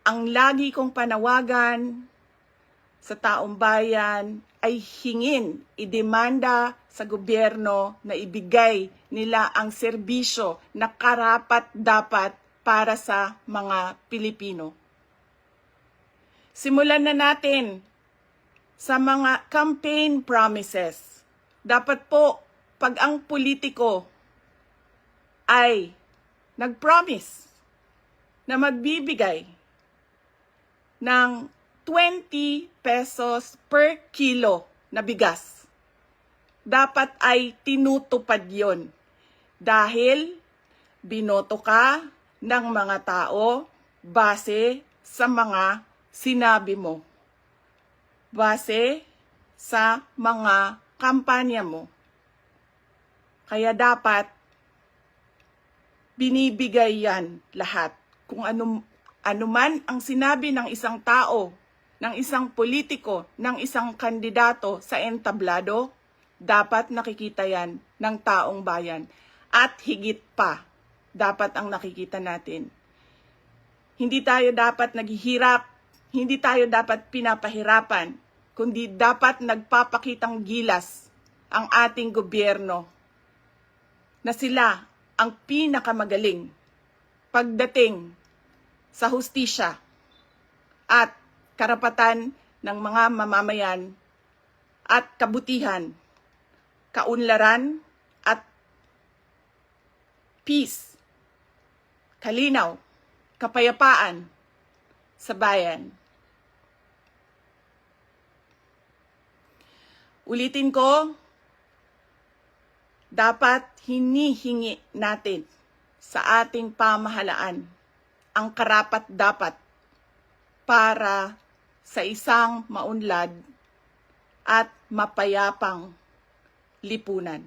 Ang lagi kong panawagan sa taong bayan ay hingin, idemanda sa gobyerno na ibigay nila ang serbisyo na karapat-dapat para sa mga Pilipino. Simulan na natin sa mga campaign promises. Dapat po, pag ang politiko ay nag-promise na magbibigay ng 20 pesos per kilo na bigas, dapat ay tinutupad yon dahil binoto ka ng mga tao base sa mga sinabi mo, base sa mga kampanya mo. Kaya dapat binibigay yan lahat. Kung ano man ang sinabi ng isang tao, ng isang politiko, ng isang kandidato sa entablado, dapat nakikita yan ng taong bayan. At higit pa, dapat ang nakikita natin. Hindi tayo dapat naghihirap, hindi tayo dapat pinapahirapan, kundi dapat nagpapakitang gilas ang ating gobyerno na sila ang pinakamagaling pagdating sa hustisya at karapatan ng mga mamamayan at kabutihan, kaunlaran at peace, kalinaw, kapayapaan sa bayan. Ulitin ko, dapat hinihingi natin sa ating pamahalaan ang karapat-dapat para sa isang maunlad at mapayapang lipunan.